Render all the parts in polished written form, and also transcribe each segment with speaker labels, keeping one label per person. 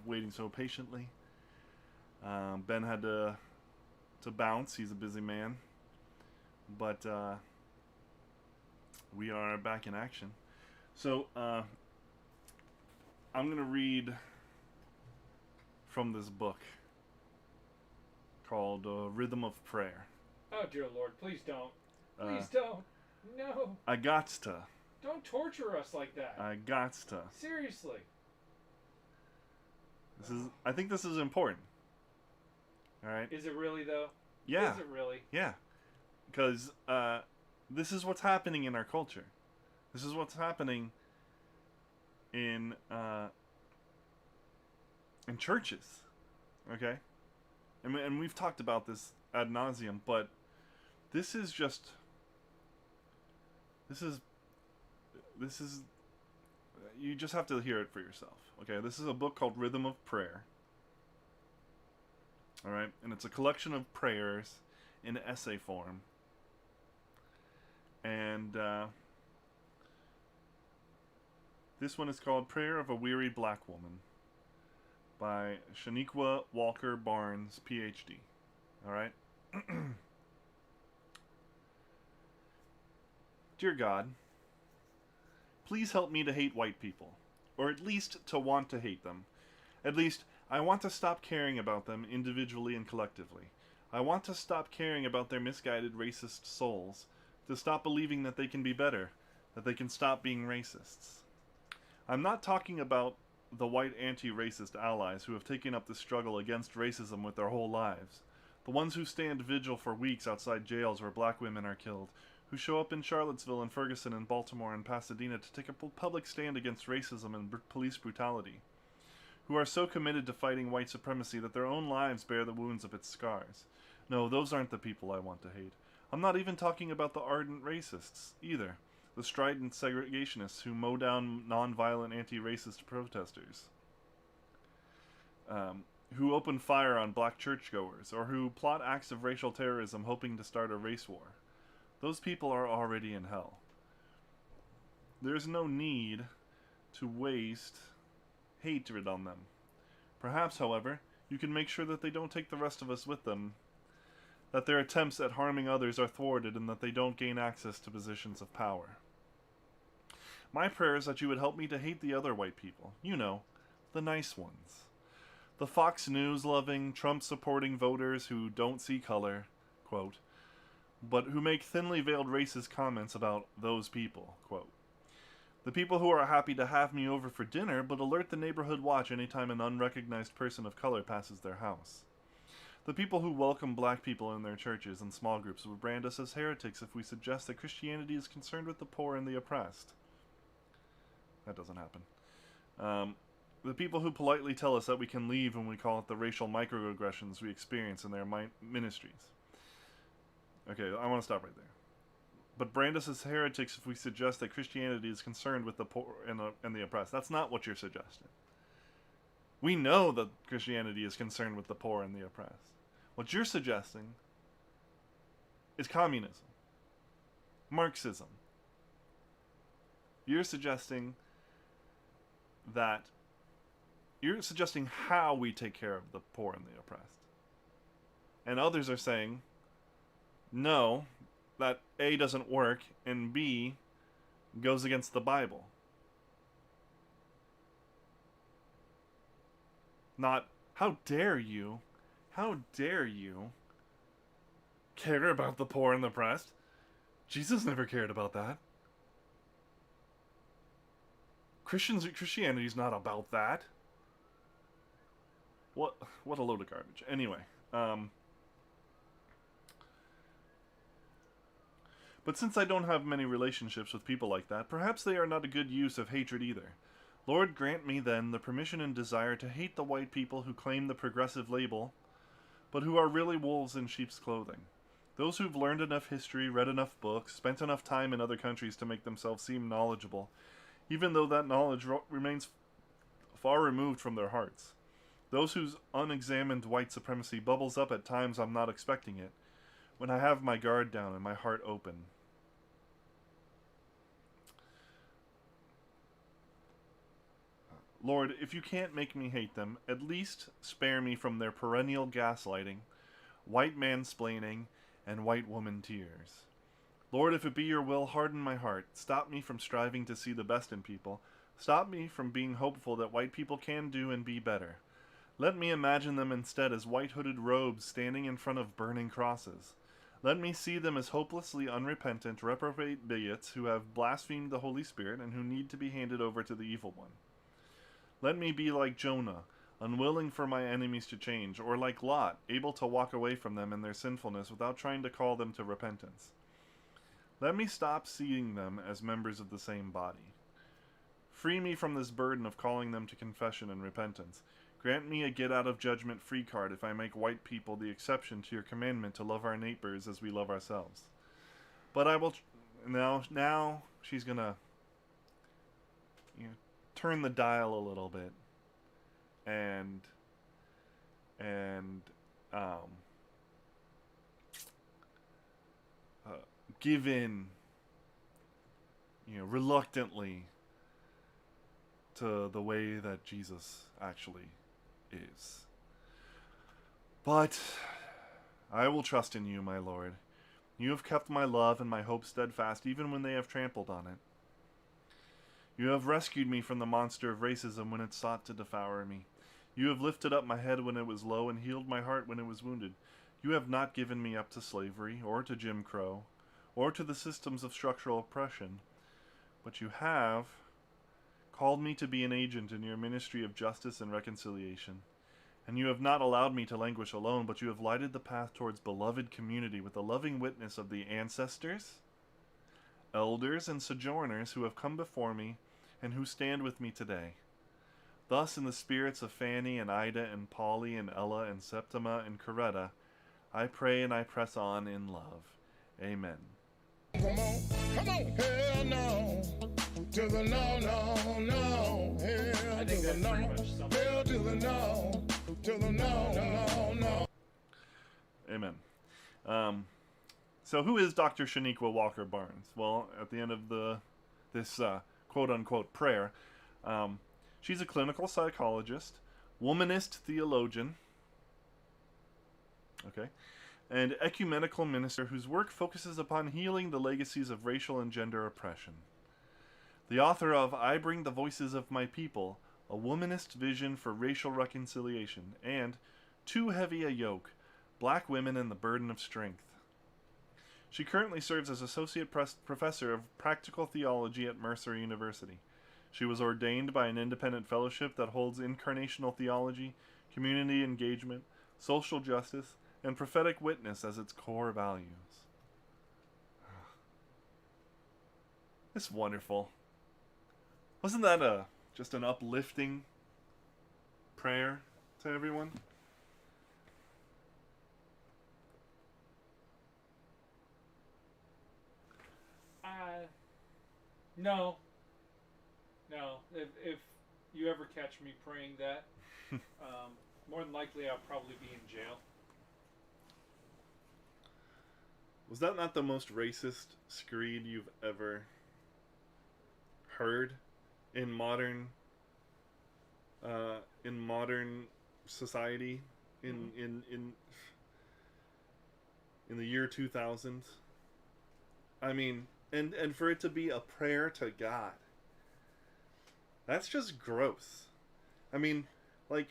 Speaker 1: waiting so patiently. Ben had to bounce. He's a busy man, but we are back in action. So I'm gonna read from this book called "Rhythm of Prayer."
Speaker 2: Oh, dear Lord, please don't.
Speaker 1: Uh,
Speaker 2: Please don't. No.
Speaker 1: I gots to.
Speaker 2: Don't torture us like that.
Speaker 1: I gots to.
Speaker 2: Seriously.
Speaker 1: This is. I think this is important. All right.
Speaker 2: Is it really, though?
Speaker 1: Yeah.
Speaker 2: Is it really?
Speaker 1: Yeah. Because this is what's happening in our culture. This is what's happening in churches. Okay. And we've talked about this ad nauseum, but this is just. This is. This is. You just have to hear it for yourself. Okay. This is a book called Rhythm of Prayer. All right, and it's a collection of prayers in essay form. And this one is called Prayer of a Weary Black Woman by Shaniqua Walker Barnes, PhD. All right? Dear God, please help me to hate white people, or at least to want to hate them. At least, I want to stop caring about them individually and collectively. I want to stop caring about their misguided racist souls, to stop believing that they can be better, that they can stop being racists. I'm not talking about the white anti-racist allies who have taken up the struggle against racism with their whole lives. The ones who stand vigil for weeks outside jails where black women are killed, who show up in Charlottesville and Ferguson and Baltimore and Pasadena to take a public stand against racism and police brutality, who are so committed to fighting white supremacy that their own lives bear the wounds of its scars. No, those aren't the people I want to hate. I'm not even talking about the ardent racists, either. The strident segregationists who mow down nonviolent anti-racist protesters. Who open fire on black churchgoers, or who plot acts of racial terrorism hoping to start a race war. Those people are already in hell. There's no need to waste hatred on them. Perhaps, however, you can make sure that they don't take the rest of us with them, that their attempts at harming others are thwarted, and that they don't gain access to positions of power. My prayer is that you would help me to hate the other white people. You know, the nice ones. The Fox News-loving, Trump-supporting voters who don't see color, quote, but who make thinly veiled racist comments about those people, quote. The people who are happy to have me over for dinner, but alert the neighborhood watch anytime an unrecognized person of color passes their house. The people who welcome black people in their churches and small groups will brand us as heretics if we suggest that Christianity is concerned with the poor and the oppressed. That doesn't happen. The people who politely tell us that we can leave when we call it the racial microaggressions we experience in their ministries. Okay, I want to stop right there. But brand us as heretics if we suggest that Christianity is concerned with the poor and the oppressed. That's not what you're suggesting. We know that Christianity is concerned with the poor and the oppressed. What you're suggesting is communism, Marxism. You're suggesting how we take care of the poor and the oppressed. And others are saying, no, that A doesn't work, and B goes against the Bible. Not, how dare you care about the poor and the oppressed? Jesus never cared about that. Christianity's not about that. What a load of garbage. Anyway, but since I don't have many relationships with people like that, perhaps they are not a good use of hatred either. Lord, grant me then the permission and desire to hate the white people who claim the progressive label, but who are really wolves in sheep's clothing. Those who've learned enough history, read enough books, spent enough time in other countries to make themselves seem knowledgeable, even though that knowledge remains far removed from their hearts. Those whose unexamined white supremacy bubbles up at times I'm not expecting it, when I have my guard down and my heart open. Lord, if you can't make me hate them, at least spare me from their perennial gaslighting, white mansplaining, and white woman tears. Lord, if it be your will, harden my heart. Stop me from striving to see the best in people. Stop me from being hopeful that white people can do and be better. Let me imagine them instead as white hooded robes standing in front of burning crosses. Let me see them as hopelessly unrepentant, reprobate bigots who have blasphemed the Holy Spirit and who need to be handed over to the evil one. Let me be like Jonah, unwilling for my enemies to change, or like Lot, able to walk away from them and their sinfulness without trying to call them to repentance. Let me stop seeing them as members of the same body. Free me from this burden of calling them to confession and repentance. Grant me a get-out-of-judgment-free card if I make white people the exception to your commandment to love our neighbors as we love ourselves. But I will... Now she's going to turn the dial a little bit and give in, reluctantly to the way that Jesus actually is. But I will trust in you, my Lord. You have kept my love and my hope steadfast, even when they have trampled on it. You have rescued me from the monster of racism when it sought to devour me. You have lifted up my head when it was low and healed my heart when it was wounded. You have not given me up to slavery, or to Jim Crow, or to the systems of structural oppression, but you have called me to be an agent in your ministry of justice and reconciliation. And you have not allowed me to languish alone, but you have lighted the path towards beloved community with the loving witness of the ancestors, elders, and sojourners who have come before me and who stand with me today. Thus, in the spirits of Fanny and Ida and Polly and Ella and Septima and Coretta, I pray and I press on in love. Amen.
Speaker 3: Come on, hell no, to the no, no, no, hell to the no, hell to the no, to the no, no, no.
Speaker 1: Amen. So who is Dr. Shaniqua Walker Barnes? Well, at the end of this quote-unquote prayer, she's a clinical psychologist, womanist theologian, and ecumenical minister whose work focuses upon healing the legacies of racial and gender oppression. The author of I Bring the Voices of My People, a womanist vision for racial reconciliation, and Too Heavy a Yoke, Black Women and the Burden of Strength. She currently serves as Associate Professor of Practical Theology at Mercer University. She was ordained by an independent fellowship that holds incarnational theology, community engagement, social justice, and prophetic witness as its core values. It's wonderful. Wasn't that just an uplifting prayer to everyone?
Speaker 2: No. If you ever catch me praying that, more than likely I'll probably be in jail.
Speaker 1: Was that not the most racist screed you've ever heard in modern society in the year 2000? I mean, and for it to be a prayer to God, that's just gross. I mean, like,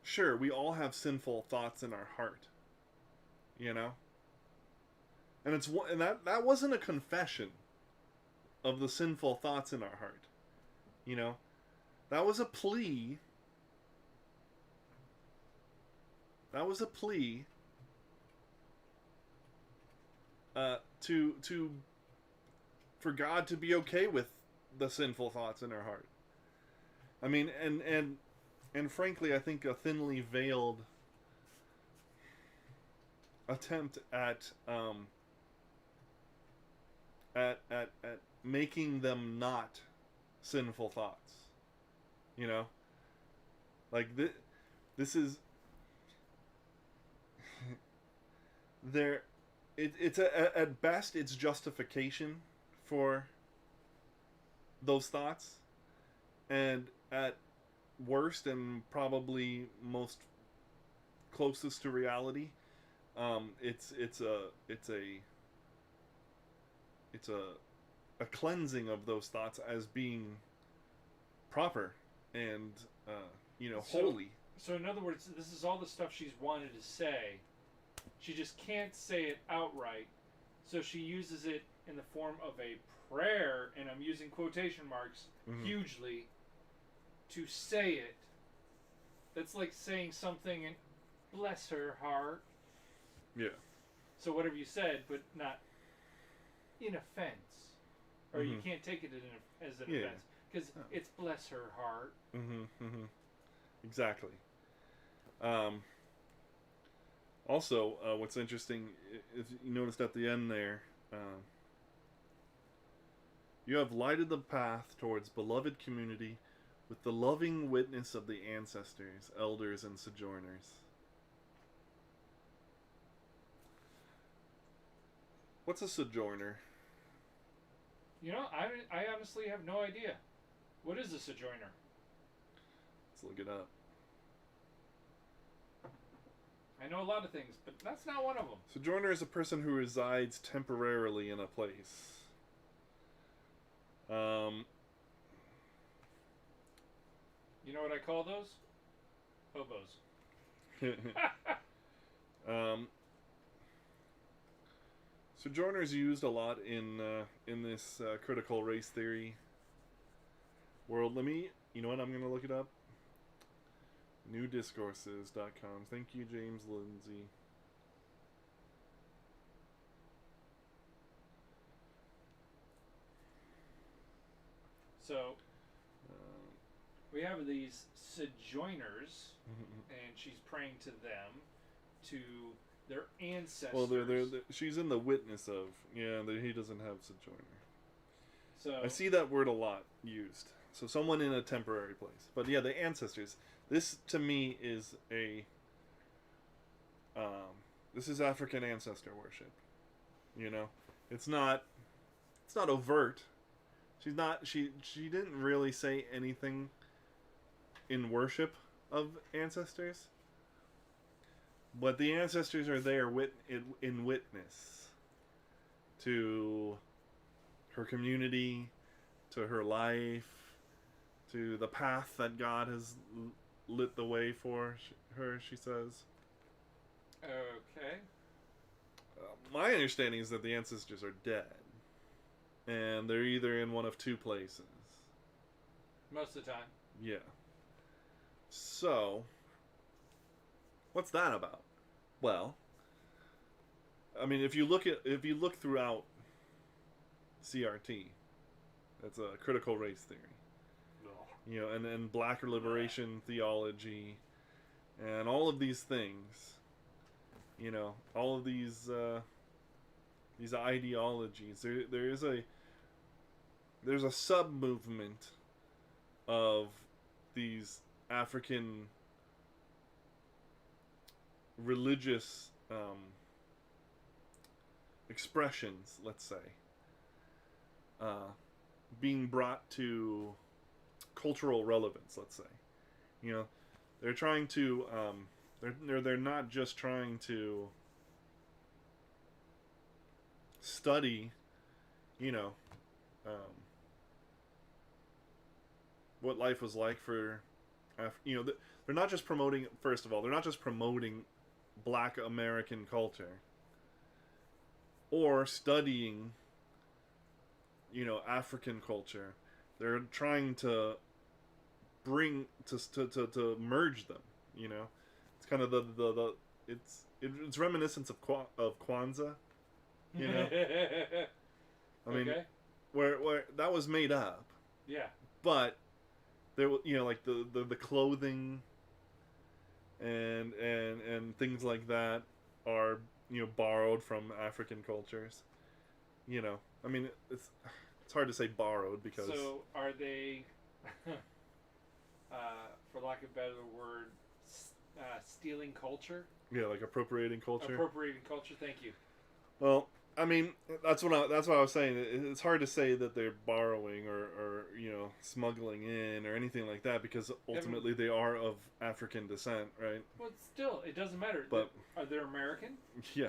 Speaker 1: sure, we all have sinful thoughts in our heart, and that wasn't a confession of the sinful thoughts in our heart, that was a plea. That was a plea for God to be okay with the sinful thoughts in our heart. I mean, and frankly, I think a thinly veiled attempt at making them not sinful thoughts. Like this is there. It's at best it's justification for those thoughts, and at worst and probably most closest to reality, it's a cleansing of those thoughts as being proper and holy.
Speaker 2: So in other words, this is all the stuff she's wanted to say. She just can't say it outright, so she uses it in the form of a prayer, and I'm using quotation marks hugely, to say it. That's like saying something and bless her heart.
Speaker 1: Yeah.
Speaker 2: So whatever you said, but not in offense. Or you can't take it as an offense. Because it's bless her heart.
Speaker 1: Exactly. Also, what's interesting is you noticed at the end there, you have lighted the path towards beloved community with the loving witness of the ancestors, elders, and sojourners. What's a sojourner?
Speaker 2: You know, I honestly have no idea. What is a sojourner?
Speaker 1: Let's look it up.
Speaker 2: I know a lot of things, but that's not one of them.
Speaker 1: Sojourner is a person who resides temporarily in a place.
Speaker 2: You know what I call those? Hobos.
Speaker 1: Sojourners used a lot in this critical race theory world. You know what? I'm going to look it up. Newdiscourses.com. Thank you, James Lindsay.
Speaker 2: So, we have these sojourners, and she's praying to them, to their ancestors.
Speaker 1: Well, she's in the witness of, he doesn't have sojourner.
Speaker 2: So
Speaker 1: I see that word a lot used. So someone in a temporary place. But yeah, the ancestors. This, to me, is this is African ancestor worship. It's not overt. She didn't really say anything in worship of ancestors. But the ancestors are there in witness to her community, to her life, to the path that God has lit the way for her, she says.
Speaker 2: Okay.
Speaker 1: My understanding is that the ancestors are dead. And they're either in one of two places.
Speaker 2: Most of the time.
Speaker 1: Yeah. So, what's that about? Well, I mean, if you look throughout CRT, that's a critical race theory. And black liberation theology, and all of these things, all of these ideologies. There's a sub movement of these African religious expressions, let's say, being brought to cultural relevance, let's say. They're trying to they're not just trying to study what life was like for they're not just promoting, first of all, they're not just promoting Black American culture or studying African culture. They're trying to bring to merge them. It's kind of it's reminiscent of Kwanzaa. I mean,
Speaker 2: okay.
Speaker 1: where that was made up.
Speaker 2: Yeah.
Speaker 1: But there, like the clothing and things like that are borrowed from African cultures. I mean, it's hard to say borrowed because.
Speaker 2: So are they, for lack of a better word, stealing culture?
Speaker 1: Yeah, like appropriating culture.
Speaker 2: Appropriating culture. Thank you.
Speaker 1: Well, I mean, that's what I was saying. It's hard to say that they're borrowing or smuggling in or anything like that because ultimately they are of African descent, right?
Speaker 2: But still, it doesn't matter.
Speaker 1: But
Speaker 2: are they American?
Speaker 1: Yeah.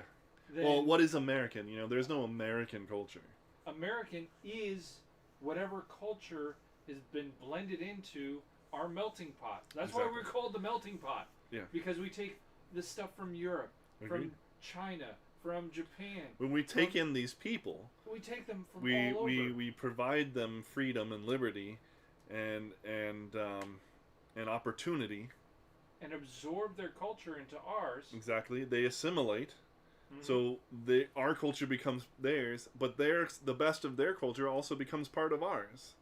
Speaker 2: Then
Speaker 1: Well, what is American? There's no American culture.
Speaker 2: American is whatever culture has been blended into our melting pot. That's why we're called the melting pot.
Speaker 1: Yeah.
Speaker 2: Because we take the stuff from Europe,
Speaker 1: Agreed.
Speaker 2: from China, from Japan.
Speaker 1: When we take in these people,
Speaker 2: We take them from
Speaker 1: we
Speaker 2: all over.
Speaker 1: we provide them freedom and liberty, and opportunity.
Speaker 2: And absorb their culture into ours.
Speaker 1: Exactly, they assimilate.
Speaker 2: Mm-hmm.
Speaker 1: So our culture becomes theirs, but the best of their culture also becomes part of ours.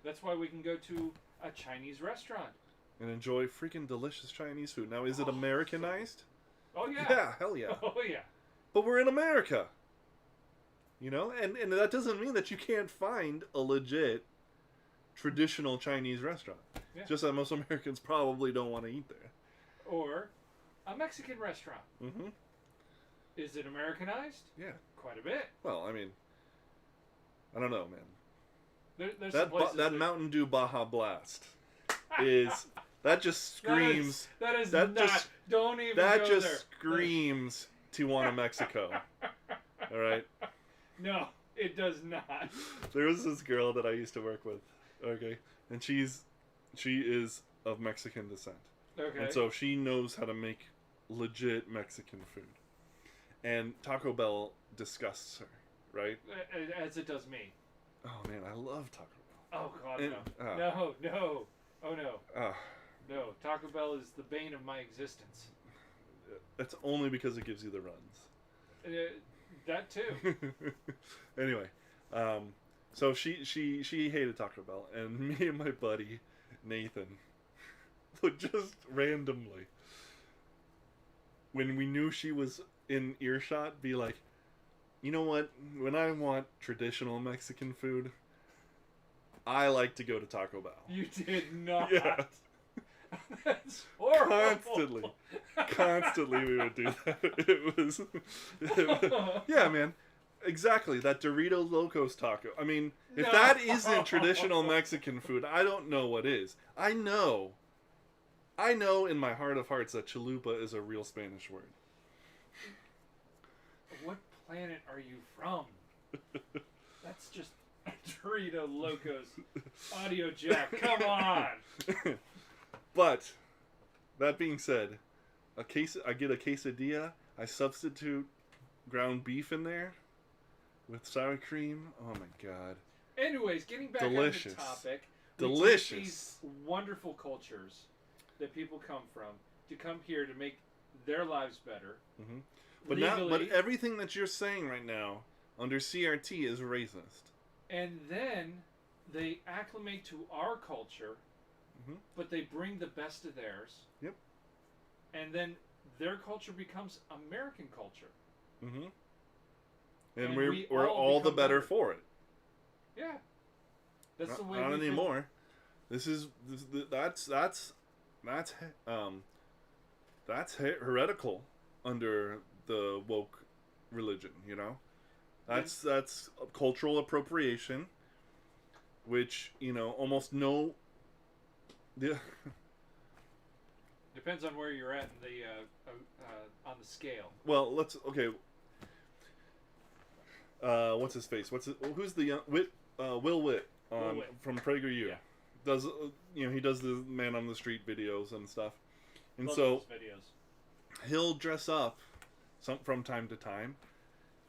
Speaker 2: That's why we can go to a Chinese restaurant
Speaker 1: And enjoy freaking delicious Chinese food. Now, is it Americanized?
Speaker 2: Oh yeah.
Speaker 1: Yeah, hell yeah.
Speaker 2: Oh yeah.
Speaker 1: But we're in America. And that doesn't mean that you can't find a legit traditional Chinese restaurant.
Speaker 2: Yeah.
Speaker 1: Just that most Americans probably don't want to eat there.
Speaker 2: Or a Mexican restaurant.
Speaker 1: Mm-hmm.
Speaker 2: Is it Americanized?
Speaker 1: Yeah.
Speaker 2: Quite a bit.
Speaker 1: Well, I mean, I don't know, man.
Speaker 2: There's some places
Speaker 1: that Mountain Dew Baja Blast that just screams.
Speaker 2: Don't even
Speaker 1: that
Speaker 2: go
Speaker 1: just
Speaker 2: there.
Speaker 1: screams Tijuana, Mexico. All right.
Speaker 2: No, it does not.
Speaker 1: There was this girl that I used to work with. Okay, and she is of Mexican descent.
Speaker 2: Okay.
Speaker 1: And so she knows how to make legit Mexican food. And Taco Bell disgusts her, right?
Speaker 2: As it does me.
Speaker 1: Oh man, I love Taco
Speaker 2: Oh God,
Speaker 1: And-
Speaker 2: no. No. Oh no.
Speaker 1: Bell.
Speaker 2: No. Taco Bell is the bane of my existence.
Speaker 1: That's only because it gives you the runs.
Speaker 2: That too.
Speaker 1: Anyway, so she hated Taco Bell, and me and my buddy Nathan would just randomly, when we knew she was in earshot, be like, you know what? When I want traditional Mexican food, I like to go to Taco Bell.
Speaker 2: You did not.
Speaker 1: Yeah.
Speaker 2: That's horrible.
Speaker 1: Constantly we would do that. It was yeah, man. Exactly, that Dorito Locos taco. I mean, if
Speaker 2: No.
Speaker 1: that isn't traditional Mexican food, I don't know what is. I know in my heart of hearts that chalupa is a real Spanish word.
Speaker 2: What planet are you from? That's just Dorito Locos audio jack. Come on.
Speaker 1: But that being said, I get a quesadilla. I substitute ground beef in there with sour cream. Oh my god.
Speaker 2: Anyways, getting back
Speaker 1: Delicious.
Speaker 2: on the topic.
Speaker 1: Delicious.
Speaker 2: We take these wonderful cultures that people come from to come here to make their lives better.
Speaker 1: Mm-hmm. But
Speaker 2: legally,
Speaker 1: everything that you're saying right now under CRT is racist.
Speaker 2: and then they acclimate to our culture,
Speaker 1: Mm-hmm.
Speaker 2: but they bring the best of theirs.
Speaker 1: Yep.
Speaker 2: And then their culture becomes American culture.
Speaker 1: Mm-hmm. And
Speaker 2: we
Speaker 1: we're all the
Speaker 2: become
Speaker 1: better for it.
Speaker 2: Yeah. That's the way
Speaker 1: Not
Speaker 2: we've been-
Speaker 1: anymore. That's heretical under the woke religion, That's cultural appropriation, which, almost no. Yeah.
Speaker 2: Depends on where you're at in the on the scale.
Speaker 1: Well, okay. What's his face? Who's the young Will Witt
Speaker 2: Will Witt.
Speaker 1: from PragerU?
Speaker 2: Yeah.
Speaker 1: Does he does the man on the street videos and stuff, and
Speaker 2: Love
Speaker 1: so
Speaker 2: those videos.
Speaker 1: he'll dress up from time to time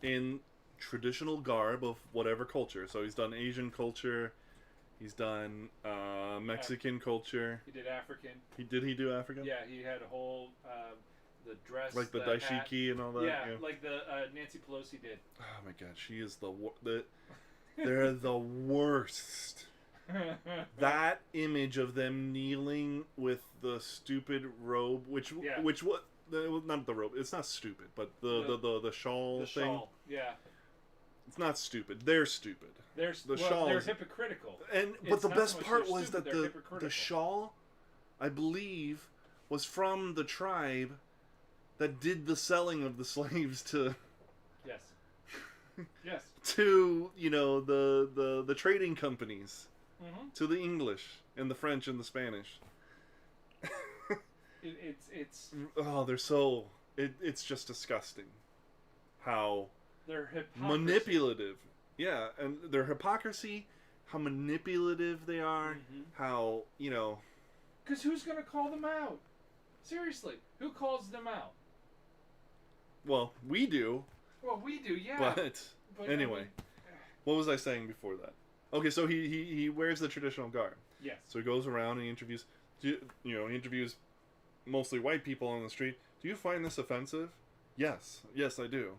Speaker 1: in traditional garb of whatever culture. So he's done Asian culture, he's done Mexican culture.
Speaker 2: He did African.
Speaker 1: He do African?
Speaker 2: Yeah, he had a whole the dress,
Speaker 1: Like the
Speaker 2: hat.
Speaker 1: dashiki and all that.
Speaker 2: Yeah, like the Nancy Pelosi did.
Speaker 1: Oh my god, she is they're the worst. That image of them kneeling with the stupid robe, which what not the robe. It's not stupid, but the shawl
Speaker 2: the
Speaker 1: thing.
Speaker 2: shawl. Yeah,
Speaker 1: it's not stupid. They're stupid.
Speaker 2: They're hypocritical.
Speaker 1: But the
Speaker 2: not
Speaker 1: best
Speaker 2: so much
Speaker 1: part
Speaker 2: they're
Speaker 1: was
Speaker 2: stupid,
Speaker 1: that
Speaker 2: they're
Speaker 1: the
Speaker 2: hypocritical.
Speaker 1: shawl, I believe, was from the tribe that did the selling of the slaves to.
Speaker 2: Yes. Yes.
Speaker 1: to, you know, the trading companies,
Speaker 2: Mm-hmm.
Speaker 1: to the English and the French and the Spanish.
Speaker 2: It's
Speaker 1: Oh, they're so... It's just disgusting how
Speaker 2: their hypocrisy.
Speaker 1: manipulative. Yeah, and their hypocrisy, how manipulative they are,
Speaker 2: Mm-hmm.
Speaker 1: how, you know...
Speaker 2: Because who's going to call them out? Seriously, who calls them out?
Speaker 1: Well, we do,
Speaker 2: Well, we do, yeah.
Speaker 1: but
Speaker 2: I
Speaker 1: anyway.
Speaker 2: mean,
Speaker 1: What was I saying before that? Okay, so he wears the traditional garb.
Speaker 2: yes.
Speaker 1: So he goes around and he interviews, he interviews mostly white people on the street. Do you find this offensive? Yes, I do.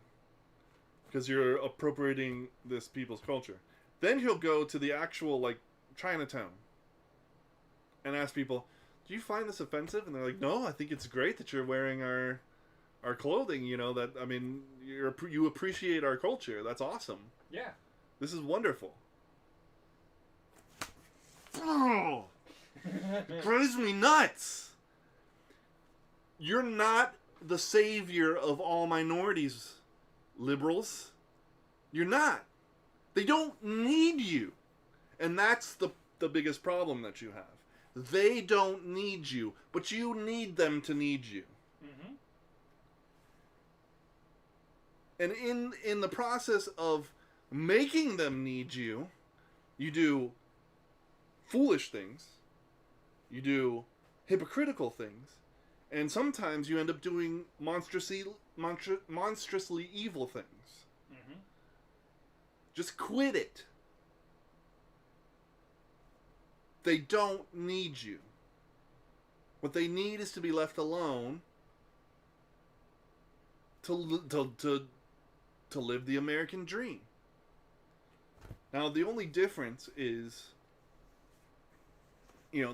Speaker 1: Because you're appropriating this people's culture. Then he'll go to the actual, like, Chinatown and ask people, do you find this offensive? And they're like, no, I think it's great that you're wearing our clothing, you know, that, I mean, you appreciate our culture. That's awesome.
Speaker 2: Yeah.
Speaker 1: This is wonderful. Oh, it drives me nuts. You're not the savior of all minorities, liberals. You're not. They don't need you. And that's the biggest problem that you have. They don't need you, but you need them to need you.
Speaker 2: Mm-hmm.
Speaker 1: And in the process of making them need you, you do foolish things, you do hypocritical things, and sometimes you end up doing monstrously evil things.
Speaker 2: Mm-hmm.
Speaker 1: Just quit it. They don't need you. What they need is to be left alone to live the American dream. Now, the only difference is, you know,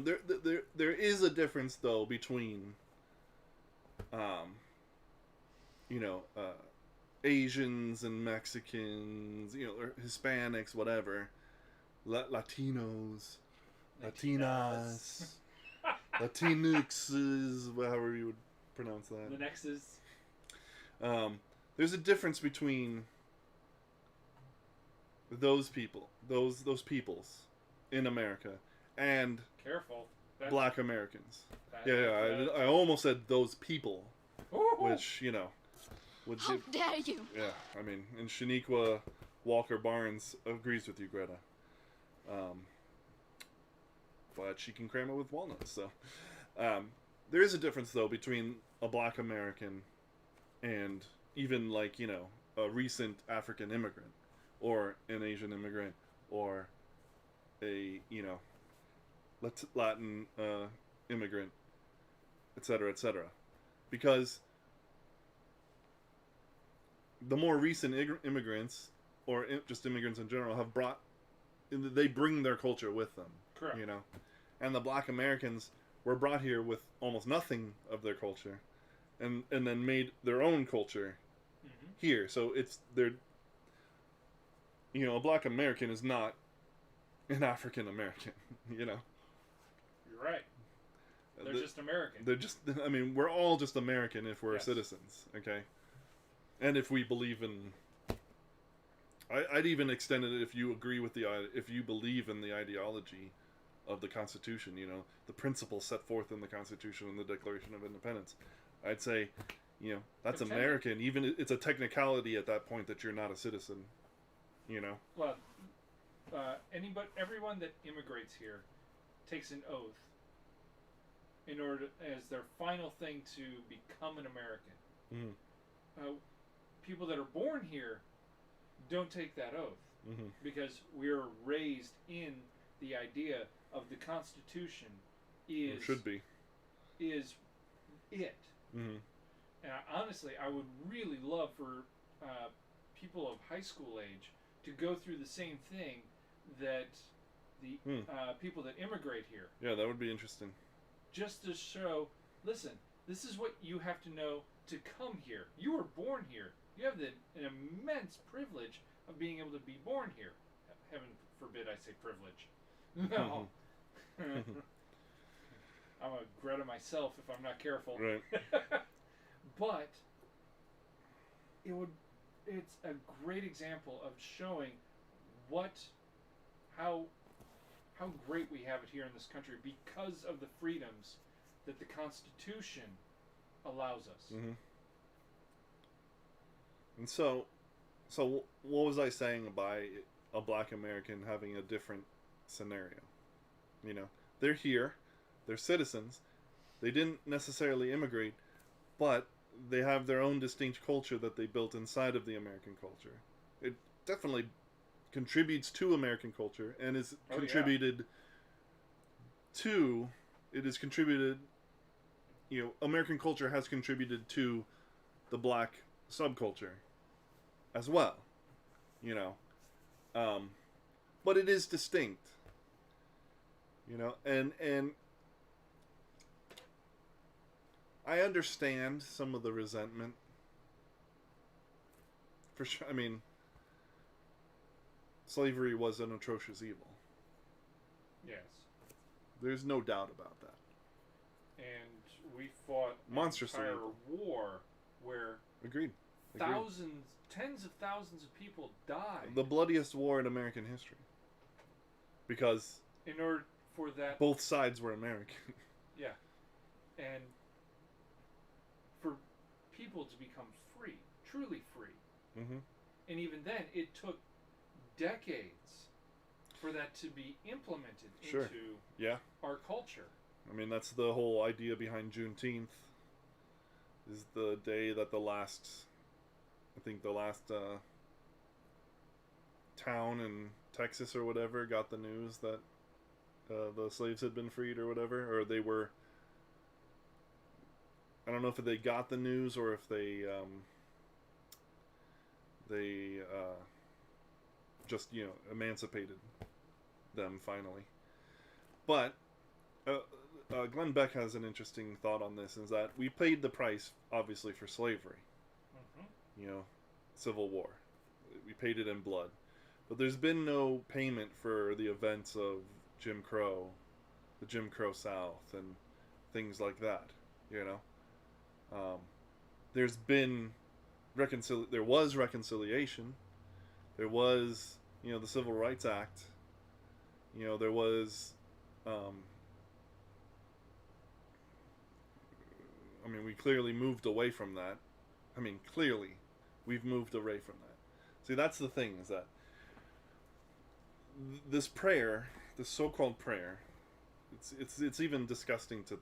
Speaker 1: there is a difference though between, Asians and Mexicans, you know, or Hispanics, whatever, Latinos, Latinas, Latinxes, however you would pronounce that.
Speaker 2: The Nexus.
Speaker 1: There's a difference between those people, those peoples in America, and
Speaker 2: Careful.
Speaker 1: Black Americans. I almost said those people, which, you know, would
Speaker 4: How dare you?
Speaker 1: yeah, I mean, and Shaniqua Walker Barnes agrees with you, Greta. But she can cram it with walnuts, so. There is a difference, though, between a Black American and even, like, you know, a recent African immigrant, or an Asian immigrant, or a, you know, Latin immigrant, etc., etc. Because the more recent immigrants, or just immigrants in general, they bring their culture with them.
Speaker 2: Correct.
Speaker 1: You know? And the Black Americans were brought here with almost nothing of their culture, and then made their own culture here. So you know, a Black American is not an African American, you know?
Speaker 2: You're right. They're just American.
Speaker 1: They're just, I mean, we're all just American if we're
Speaker 2: Yes.
Speaker 1: citizens, okay? And if we believe in, I'd even extend it if you agree with if you believe in the ideology of the Constitution, you know, the principles set forth in the Constitution and the Declaration of Independence. I'd say, you know, that's
Speaker 2: Contend.
Speaker 1: American. Even it's a technicality at that point that you're not a citizen, you know?
Speaker 2: Well, everyone that immigrates here takes an oath in order as their final thing to become an American.
Speaker 1: Mm-hmm.
Speaker 2: People that are born here don't take that oath
Speaker 1: Mm-hmm.
Speaker 2: because we're raised in the idea of the Constitution is
Speaker 1: Or should be.
Speaker 2: is it.
Speaker 1: Mm-hmm.
Speaker 2: And honestly, I would really love for people of high school age to go through the same thing that the people that immigrate here.
Speaker 1: Yeah, that would be interesting.
Speaker 2: Just to show, listen, this is what you have to know to come here. You were born here. You have an immense privilege of being able to be born here. Heaven forbid I say privilege. No. I'm a Greta myself if I'm not careful.
Speaker 1: Right.
Speaker 2: But it would it's a great example of showing how great we have it here in this country because of the freedoms that the Constitution allows us.
Speaker 1: Mm-hmm. And so what was I saying by a black American having a different scenario? You know, they're here, they're citizens, they didn't necessarily immigrate, but they have their own distinct culture that they built inside of the American culture. It definitely contributes to American culture and is contributed to, it is contributed, you know, American culture has contributed to the black subculture as well, you know, but it is distinct, you know, and I understand some of the resentment, for sure. I mean, slavery was an atrocious evil.
Speaker 2: Yes.
Speaker 1: There's no doubt about that.
Speaker 2: And we fought
Speaker 1: Monstrously
Speaker 2: an entire
Speaker 1: evil.
Speaker 2: war where
Speaker 1: Agreed.
Speaker 2: thousands, tens of thousands of people died.
Speaker 1: The bloodiest war in American history. Because
Speaker 2: in order for that...
Speaker 1: both sides were American.
Speaker 2: Yeah. And for people to become free, truly free.
Speaker 1: Mm-hmm.
Speaker 2: And even then, it took decades for that to be implemented into our culture.
Speaker 1: I mean, that's the whole idea behind Juneteenth. Is the day that the last town in Texas or whatever got the news that the slaves had been freed or whatever, or they were. I don't know if they got the news or if they just, you know, emancipated them finally. But Glenn Beck has an interesting thought on this, is that we paid the price, obviously, for slavery. Mm-hmm. You know, Civil War. We paid it in blood. But there's been no payment for the events of Jim Crow, the Jim Crow South, and things like that, you know? There's been there was reconciliation. There was, you know, the Civil Rights Act. You know, there was, I mean, we clearly moved away from that. I mean, clearly, we've moved away from that. See, that's the thing, is that this prayer, this so-called prayer, it's even disgusting to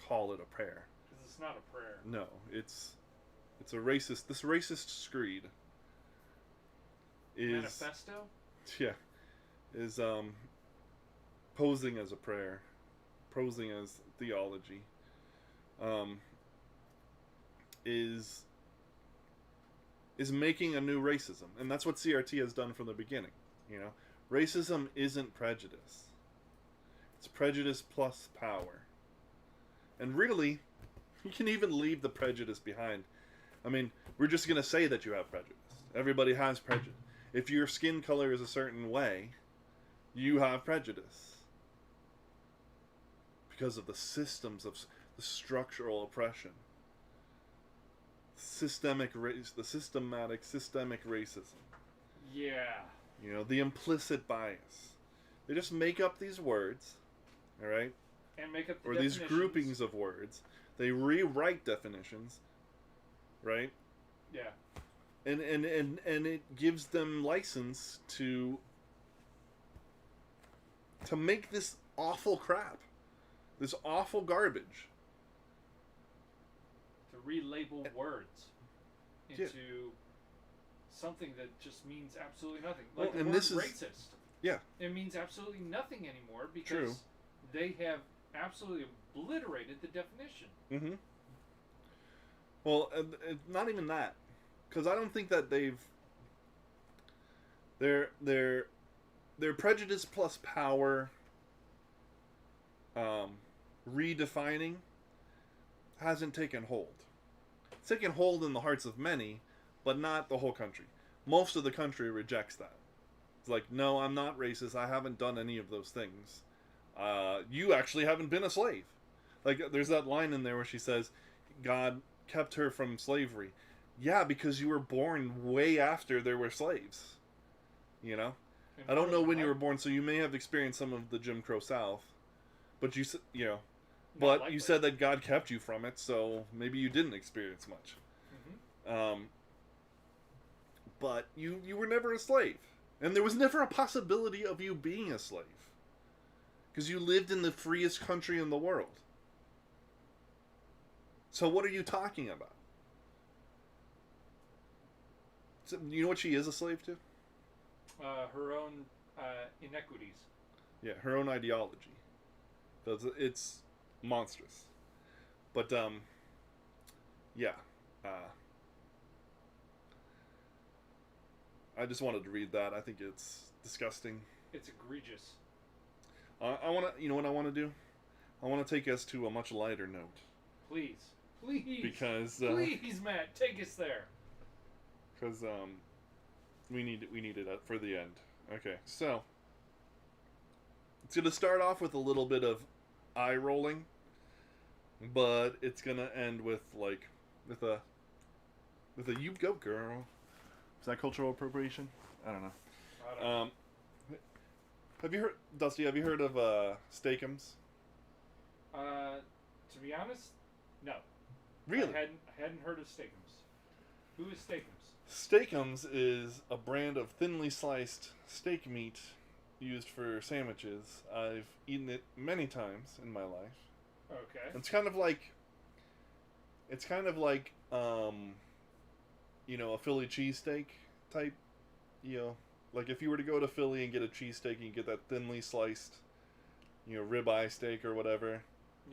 Speaker 1: call it a prayer.
Speaker 2: Because it's not a prayer.
Speaker 1: No, it's a racist. This racist screed is
Speaker 2: manifesto.
Speaker 1: Yeah, is posing as a prayer, posing as theology. Is making a new racism, and that's what CRT has done from the beginning. You know, racism isn't prejudice; it's prejudice plus power. And really, you can even leave the prejudice behind. I mean, we're just gonna say that you have prejudice. Everybody has prejudice. If your skin color is a certain way, you have prejudice because of the systems of the structural oppression. Systemic systemic racism.
Speaker 2: Yeah.
Speaker 1: You know, the implicit bias. They just make up these words, all right?
Speaker 2: And make up the
Speaker 1: or
Speaker 2: definitions.
Speaker 1: These groupings of words. They rewrite definitions, right?
Speaker 2: Yeah.
Speaker 1: And it gives them license to make this awful crap. This awful garbage.
Speaker 2: To relabel words into something that just means absolutely nothing. Like the word racist.
Speaker 1: Yeah.
Speaker 2: It means absolutely nothing anymore because
Speaker 1: True. They
Speaker 2: have absolutely obliterated the definition.
Speaker 1: Mm-hmm. Well, not even that. Because I don't think that their prejudice plus power redefining hasn't taken hold. It's taken hold in the hearts of many, but not the whole country. Most of the country rejects that. It's like, no, I'm not racist. I haven't done any of those things. You actually haven't been a slave. Like, there's that line in there where she says, God kept her from slavery. Yeah, because you were born way after there were slaves. You know?
Speaker 2: And
Speaker 1: I don't know when you were
Speaker 2: like-
Speaker 1: born, so you may have experienced some of the Jim Crow South. But you know,
Speaker 2: not
Speaker 1: but
Speaker 2: likely.
Speaker 1: you said that God kept you from it, so maybe you didn't experience much.
Speaker 2: Mhm.
Speaker 1: But you were never a slave. And there was never a possibility of you being a slave. Because you lived in the freest country in the world. So what are you talking about? So, you know what she is a slave to?
Speaker 2: Her own inequities.
Speaker 1: Yeah, her own ideology. It's monstrous. But, yeah. I just wanted to read that. I think it's disgusting.
Speaker 2: It's egregious.
Speaker 1: I want to, you know what I want to do? I want to take us to a much lighter note.
Speaker 2: Please.
Speaker 1: Because,
Speaker 2: please, Matt, take us there.
Speaker 1: Because, we need it for the end. Okay, so. It's going to start off with a little bit of eye rolling. But it's going to end with, like, with a you go, girl. Is that cultural appropriation? I don't know.
Speaker 2: I don't know.
Speaker 1: Have you heard, Dusty? Have you heard of Steakums?
Speaker 2: To be honest, no.
Speaker 1: Really?
Speaker 2: I hadn't heard of Steakums. Who is Steakums?
Speaker 1: Steakums is a brand of thinly sliced steak meat used for sandwiches. I've eaten it many times in my life.
Speaker 2: Okay.
Speaker 1: It's kind of like you know, a Philly cheesesteak type, you know, like if you were to go to Philly and get a cheesesteak and you get that thinly sliced, you know, ribeye steak or whatever.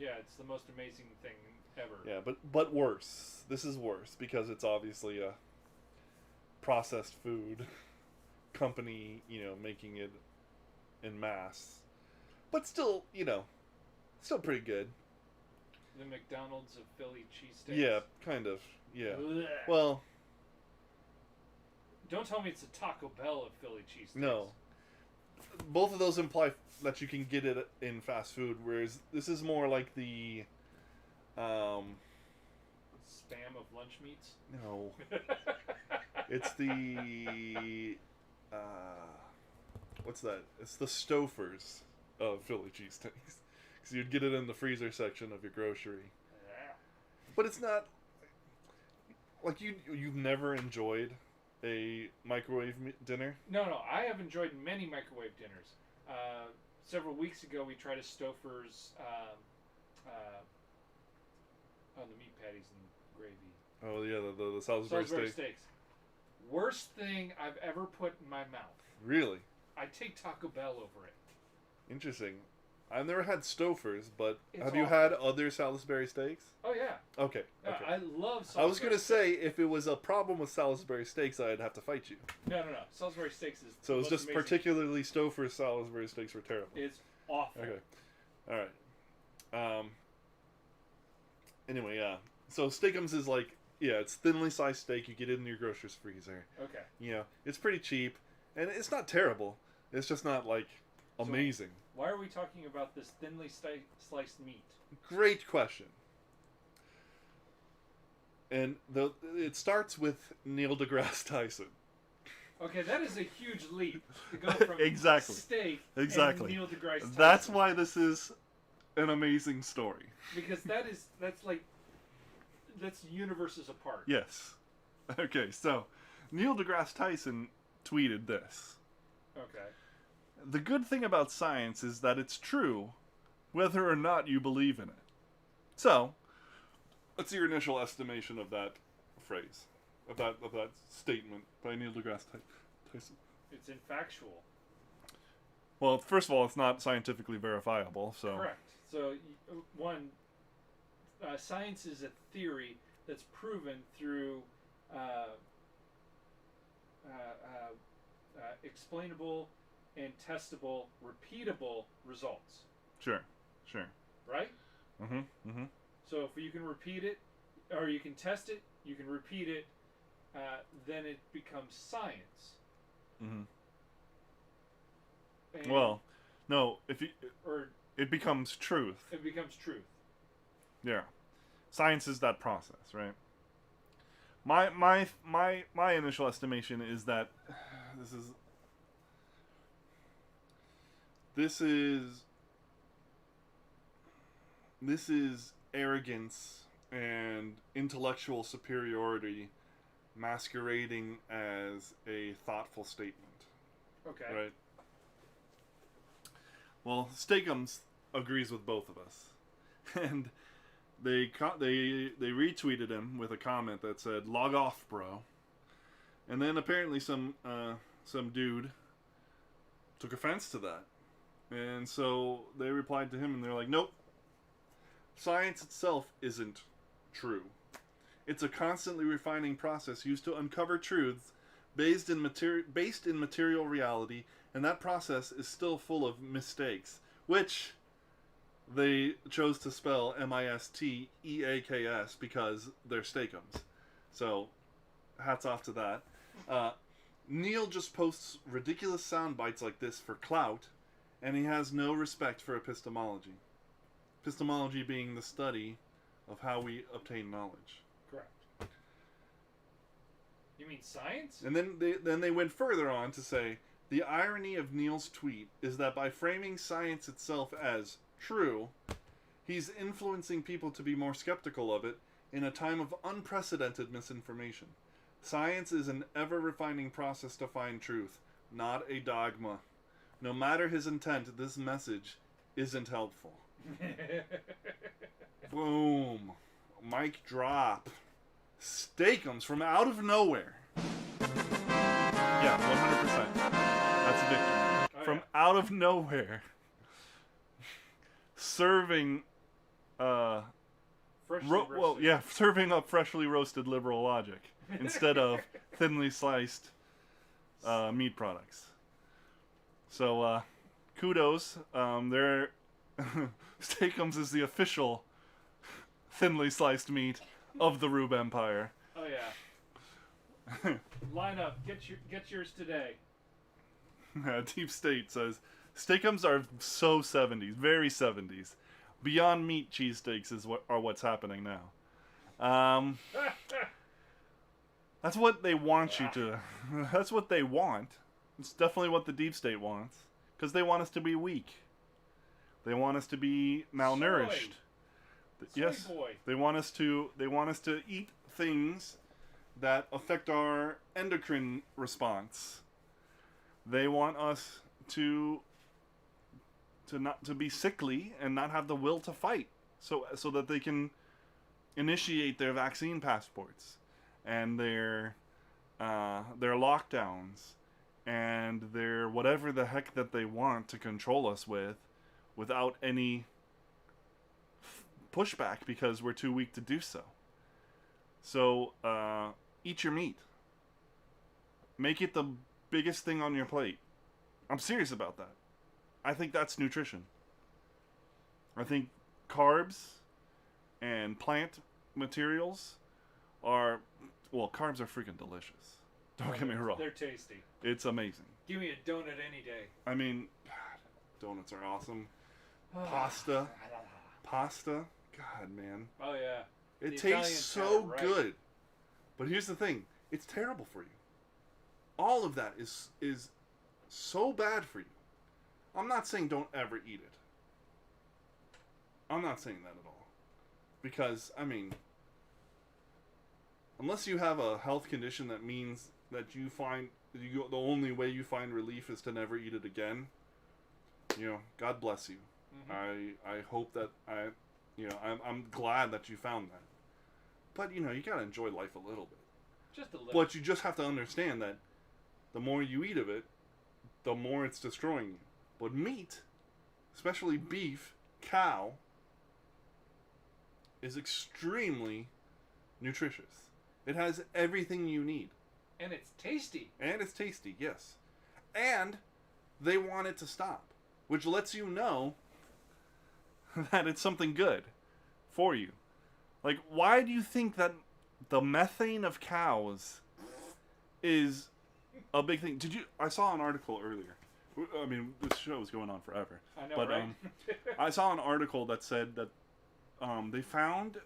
Speaker 2: Yeah, it's the most amazing thing ever.
Speaker 1: Yeah, but worse. This is worse because it's obviously a processed food company, you know, making it in mass. But still, you know, still pretty good.
Speaker 2: The McDonald's of Philly cheesesteaks.
Speaker 1: Yeah, kind of. Yeah.
Speaker 2: Blech.
Speaker 1: Well,
Speaker 2: Don't tell me it's a Taco Bell of Philly cheesesteaks.
Speaker 1: no. Both of those imply that you can get it in fast food, whereas this is more like the
Speaker 2: Spam of lunch meats.
Speaker 1: no. It's the what's that? It's the Stofers of Philly cheesesteaks. Because you'd get it in the freezer section of your grocery. But it's not like you've never enjoyed a microwave dinner.
Speaker 2: No, I have enjoyed many microwave dinners. Several weeks ago, we tried a Stouffer's on the meat patties and gravy.
Speaker 1: Oh yeah, the Salisbury steak.
Speaker 2: Steaks. Worst thing I've ever put in my mouth.
Speaker 1: Really
Speaker 2: I take Taco Bell over it.
Speaker 1: interesting. I've never had Stouffer's, but
Speaker 2: It's
Speaker 1: have you
Speaker 2: awful.
Speaker 1: had other Salisbury steaks?
Speaker 2: Oh yeah,
Speaker 1: Okay.
Speaker 2: yeah
Speaker 1: Okay.
Speaker 2: I love. Salisbury
Speaker 1: I was gonna say
Speaker 2: steaks.
Speaker 1: if it was a problem with Salisbury steaks, I'd have to fight you.
Speaker 2: No. Salisbury steaks is.
Speaker 1: So
Speaker 2: the
Speaker 1: it's
Speaker 2: most
Speaker 1: just
Speaker 2: amazing.
Speaker 1: particularly Stouffer's Salisbury steaks were terrible.
Speaker 2: It's awful.
Speaker 1: Okay. All right. Anyway, yeah. So Steakums is like, yeah, it's thinly sliced steak. You get it in your grocer's freezer.
Speaker 2: Okay.
Speaker 1: You know, it's pretty cheap, and it's not terrible. It's just not like amazing.
Speaker 2: Why are we talking about this thinly sliced meat?
Speaker 1: Great question. And it starts with Neil deGrasse Tyson.
Speaker 2: Okay, that is a huge leap to go from
Speaker 1: Exactly.
Speaker 2: steak
Speaker 1: Exactly.
Speaker 2: and Neil deGrasse Tyson.
Speaker 1: That's why this is an amazing story.
Speaker 2: Because that's universes apart.
Speaker 1: Yes. Okay, so Neil deGrasse Tyson tweeted this.
Speaker 2: Okay.
Speaker 1: The good thing about science is that it's true, whether or not you believe in it. So, what's your initial estimation of that phrase, of that statement by Neil deGrasse Tyson?
Speaker 2: It's infactual.
Speaker 1: Well, first of all, it's not scientifically verifiable. So
Speaker 2: Correct. So, science is a theory that's proven through explainable and testable, repeatable results.
Speaker 1: Sure.
Speaker 2: Right?
Speaker 1: Mm-hmm.
Speaker 2: So if you can repeat it, or you can test it, you can repeat it, then it becomes science.
Speaker 1: Mm-hmm.
Speaker 2: And-
Speaker 1: Well, no,
Speaker 2: or
Speaker 1: it becomes truth.
Speaker 2: it becomes truth.
Speaker 1: Yeah. Science is that process, right? My initial estimation is that this is arrogance and intellectual superiority masquerading as a thoughtful statement.
Speaker 2: Okay.
Speaker 1: Right. Well, Steakums agrees with both of us, and they retweeted him with a comment that said "log off, bro," and then apparently some dude took offense to that, and so they replied to him and they're like, "Nope, science itself isn't true. It's a constantly refining process used to uncover truths based in material reality, and that process is still full of mistakes," which they chose to spell Misteaks because they're Steakums. So, hats off to that. Neil just posts ridiculous sound bites like this for clout, and he has no respect for epistemology. Epistemology being the study of how we obtain knowledge.
Speaker 2: Correct. You mean science?
Speaker 1: And then they went further on to say, the irony of Neil's tweet is that by framing science itself as true, he's influencing people to be more skeptical of it in a time of unprecedented misinformation. Science is an ever-refining process to find truth, not a dogma. No matter his intent, this message isn't helpful. Boom. Mic drop. Steakums from out of nowhere. Yeah, 100%. That's a victory. From out of nowhere. Serving serving up freshly roasted liberal logic instead of thinly sliced meat products. So kudos. They're Steakums is the official thinly sliced meat of the Rube Empire.
Speaker 2: Oh yeah. Line up. Get yours today.
Speaker 1: Deep State says Steakums are so 70s, very 70s. Beyond Meat cheesesteaks are what's happening now. That's what they want you to. That's what they want. It's definitely what the Deep State wants, because they want us to be weak. They want us to be malnourished. Yes,
Speaker 2: boy.
Speaker 1: They want us to eat things that affect our endocrine response. They want us to be sickly and not have the will to fight, so that they can initiate their vaccine passports and their lockdowns and their whatever the heck that they want to control us with, without any pushback because we're too weak to do so. So eat your meat. Make it the biggest thing on your plate. I'm serious about that. I think that's nutrition. I think carbs and plant materials are, well, carbs are freaking delicious. Don't get me wrong.
Speaker 2: They're tasty.
Speaker 1: It's amazing.
Speaker 2: Give me a donut any day.
Speaker 1: I mean, God, donuts are awesome. Pasta. God, man.
Speaker 2: Oh yeah.
Speaker 1: It tastes so good. But here's the thing. It's terrible for you. All of that is so bad for you. I'm not saying don't ever eat it. I'm not saying that at all. Because, I mean, unless you have a health condition that means that the only way you find relief is to never eat it again, God bless you. Mm-hmm. I hope that I'm glad that you found that. But, you gotta enjoy life a little bit.
Speaker 2: Just a little.
Speaker 1: But you just have to understand that the more you eat of it, the more it's destroying you. But meat, especially beef, cow, is extremely nutritious. It has everything you need.
Speaker 2: And it's tasty.
Speaker 1: Yes. And they want it to stop, which lets you know that it's something good for you. Like, why do you think that the methane of cows is a big thing? I saw an article earlier. I mean, this show is going on forever.
Speaker 2: I know, right?
Speaker 1: I saw an article that said that they found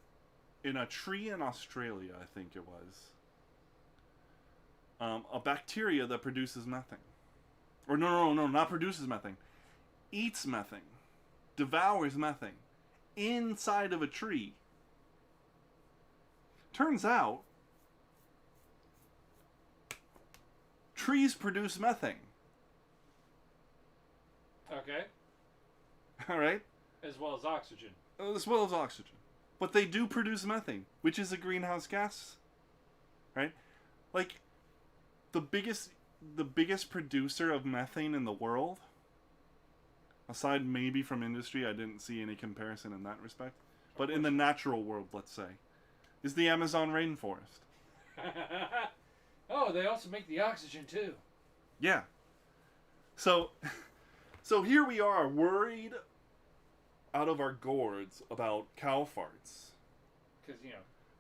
Speaker 1: in a tree in Australia, I think it was, a bacteria that produces methane. Or no, not produces methane. Eats methane. Devours methane. Inside of a tree. Turns out, trees produce methane.
Speaker 2: Okay.
Speaker 1: Alright?
Speaker 2: As well as oxygen.
Speaker 1: As well as oxygen. But they do produce methane, which is a greenhouse gas. Right? Like, the biggest producer of methane in the world, aside maybe from industry, I didn't see any comparison in that respect, but in the natural world, let's say, is the Amazon rainforest.
Speaker 2: Oh, they also make the oxygen too.
Speaker 1: Yeah. So here we are, worried out of our gourds about cow farts.
Speaker 2: Because,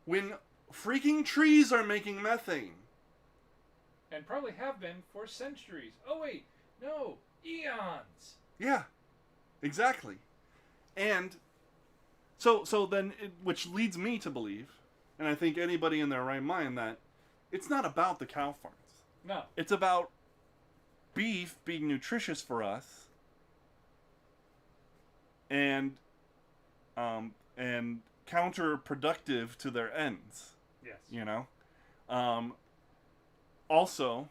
Speaker 1: when freaking trees are making methane.
Speaker 2: And probably have been for centuries. Oh, wait. No. Eons.
Speaker 1: Yeah. Exactly. And so then, which leads me to believe, and I think anybody in their right mind, that it's not about the cow farts.
Speaker 2: No.
Speaker 1: It's about beef being nutritious for us, and counterproductive to their ends.
Speaker 2: Yes.
Speaker 1: Also,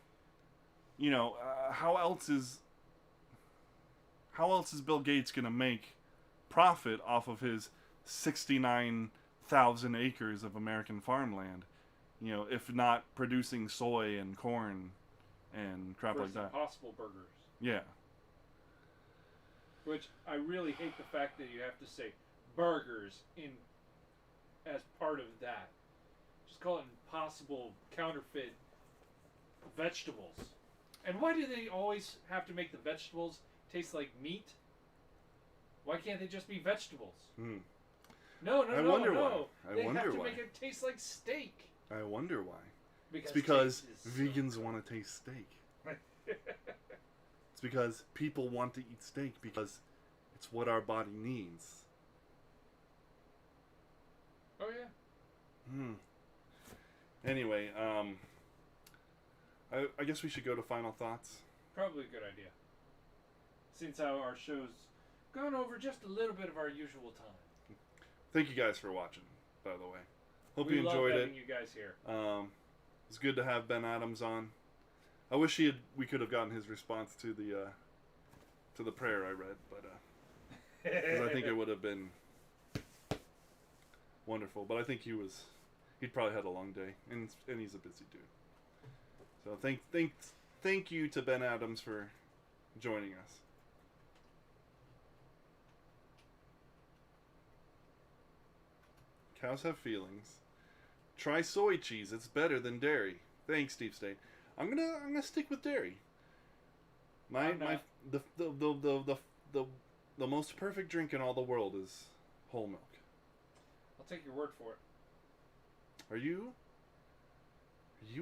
Speaker 1: how else is Bill Gates gonna make profit off of his 69,000 acres of American farmland? If not producing soy and corn and crap like that.
Speaker 2: Impossible burgers.
Speaker 1: Yeah.
Speaker 2: Which I really hate the fact that you have to say burgers as part of that. Just call it Impossible counterfeit vegetables. And why do they always have to make the vegetables taste like meat? Why can't they just be vegetables? No.
Speaker 1: I wonder why.
Speaker 2: They have to make it taste like steak.
Speaker 1: I wonder why. It's because vegans want to taste steak. It's because people want to eat steak because it's what our body needs.
Speaker 2: Oh yeah.
Speaker 1: Anyway, I guess we should go to final thoughts.
Speaker 2: Probably a good idea. Since our show's gone over just a little bit of our usual time.
Speaker 1: Thank you guys for watching, by the way. Hope
Speaker 2: we
Speaker 1: you enjoyed
Speaker 2: love
Speaker 1: it.
Speaker 2: having you guys here.
Speaker 1: It's good to have Ben Adams on. I wish we could have gotten his response to the prayer I read, but 'cause I think it would have been wonderful. But I think he'd probably had a long day, and he's a busy dude. So thank you to Ben Adams for joining us. Cows have feelings. Try soy cheese. It's better than dairy. Thanks, Steve State. I'm gonna stick with dairy. The most perfect drink in all the world is whole milk.
Speaker 2: I'll take your word for it.
Speaker 1: Are you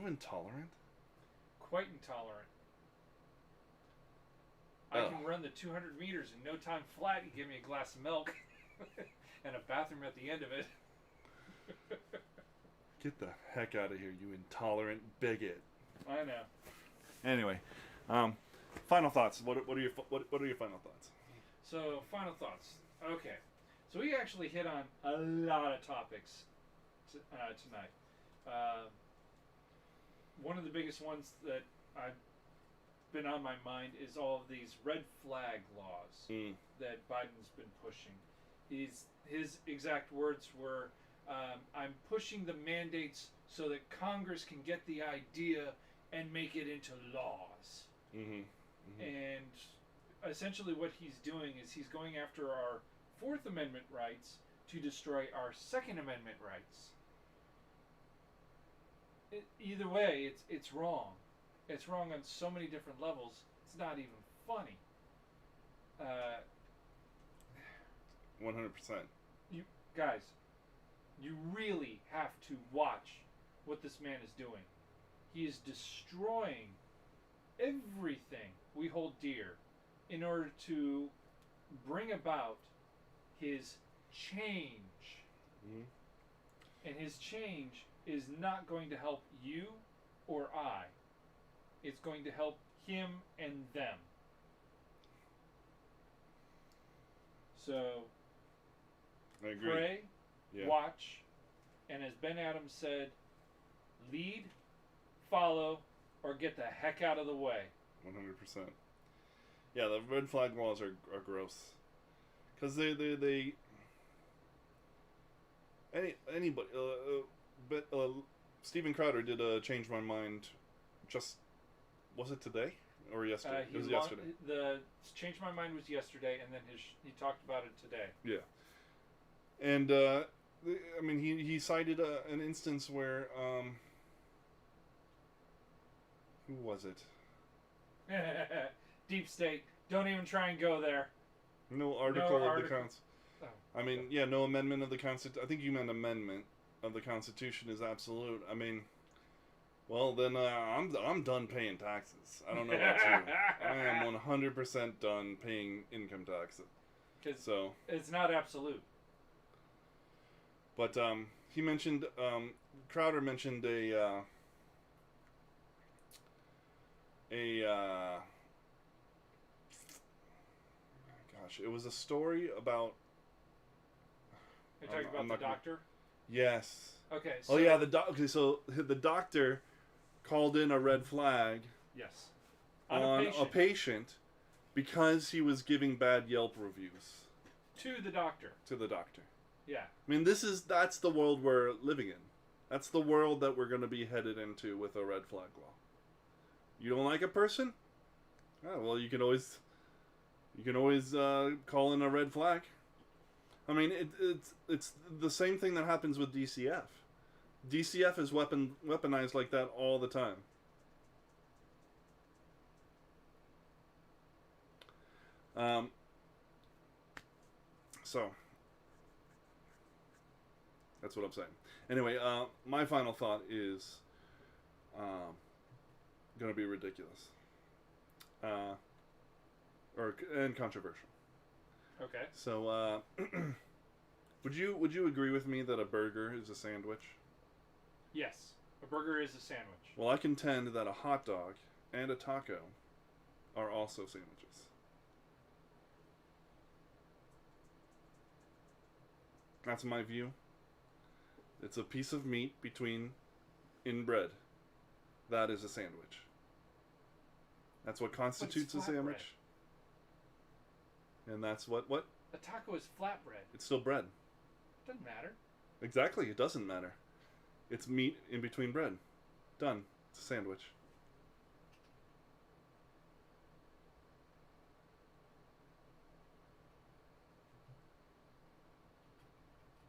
Speaker 1: intolerant?
Speaker 2: Quite intolerant. I can run the 200 meters in no time flat. You give me a glass of milk and a bathroom at the end of it.
Speaker 1: Get the heck out of here, you intolerant bigot.
Speaker 2: I know.
Speaker 1: Anyway, final thoughts. What are your final thoughts?
Speaker 2: So, final thoughts. Okay. So we actually hit on a lot of topics tonight. One of the biggest ones that I've been on my mind is all of these red flag laws that Biden's been pushing. His exact words were, I'm pushing the mandates so that Congress can get the idea and make it into laws. And essentially what he's doing is he's going after our Fourth Amendment rights to destroy our Second Amendment rights. Either way, it's wrong. It's wrong on so many different levels. It's not even funny.
Speaker 1: 100%.
Speaker 2: You guys, you really have to watch what this man is doing. He is destroying everything we hold dear in order to bring about his change. And his change is not going to help you or I. it's going to help him and them. So,
Speaker 1: I agree.
Speaker 2: pray,
Speaker 1: Yeah.
Speaker 2: watch, and as Ben Adams said, lead, follow, or get the heck out of the way.
Speaker 1: 100%. Yeah, the red flag laws are gross. Because they anybody but Steven Crowder did Change My Mind just, was it today or yesterday? It was yesterday.
Speaker 2: The Change My Mind was yesterday, and then he talked about it today.
Speaker 1: Yeah. And I mean he cited an instance where who was it?
Speaker 2: Deep State. Don't even try and go there.
Speaker 1: No article of the Constitution.
Speaker 2: Oh,
Speaker 1: I mean, yeah, no amendment of the Constitution. I think you meant amendment of the Constitution is absolute. I mean, well, then I'm done paying taxes. I don't know about you. I am 100% done paying income taxes. So
Speaker 2: it's not absolute.
Speaker 1: But he mentioned, Crowder mentioned gosh, it was a story about.
Speaker 2: You're talking about the doctor?
Speaker 1: Yes.
Speaker 2: Okay. So,
Speaker 1: oh yeah, so the doctor called in a red flag.
Speaker 2: Yes.
Speaker 1: On a patient because he was giving bad Yelp reviews.
Speaker 2: To the doctor.
Speaker 1: To the doctor.
Speaker 2: Yeah.
Speaker 1: I mean, that's the world we're living in. That's the world that we're going to be headed into with a red flag law. You don't like a person? Oh, well, you can always call in a red flag. I mean, it's the same thing that happens with DCF. DCF is weaponized like that all the time. So that's what I'm saying. Anyway, my final thought is going to be ridiculous, and controversial.
Speaker 2: Okay.
Speaker 1: So, would you agree with me that a burger is a sandwich?
Speaker 2: Yes, a burger is a sandwich.
Speaker 1: Well, I contend that a hot dog and a taco are also sandwiches. That's my view. It's a piece of meat in bread. That is a sandwich. That's what constitutes a sandwich. And that's what?
Speaker 2: A taco is flatbread.
Speaker 1: It's still bread.
Speaker 2: Doesn't matter.
Speaker 1: Exactly, it doesn't matter. It's meat in between bread. Done. It's a sandwich.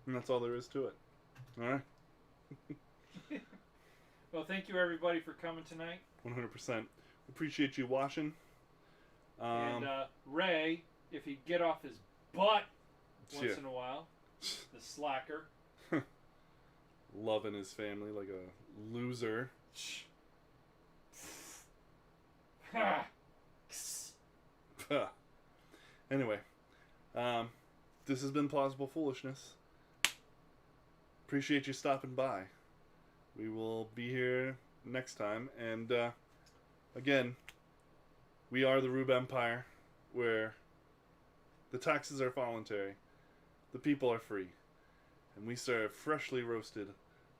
Speaker 1: And that's all there is to it. Alright?
Speaker 2: Well, thank you everybody for coming tonight.
Speaker 1: 100%. Appreciate you watching.
Speaker 2: And Ray, if he'd get off his butt once in a while, the slacker.
Speaker 1: Loving his family like a loser. Anyway, this has been Plausible Foolishness. Appreciate you stopping by. We will be here next time. And again, we are the Rube Empire, where the taxes are voluntary, the people are free, and we serve freshly roasted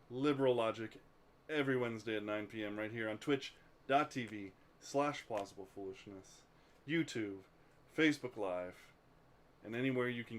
Speaker 1: liberal logic every Wednesday at 9 p.m. right here on twitch.tv/plausibleFoolishness, YouTube, Facebook Live, and anywhere you can get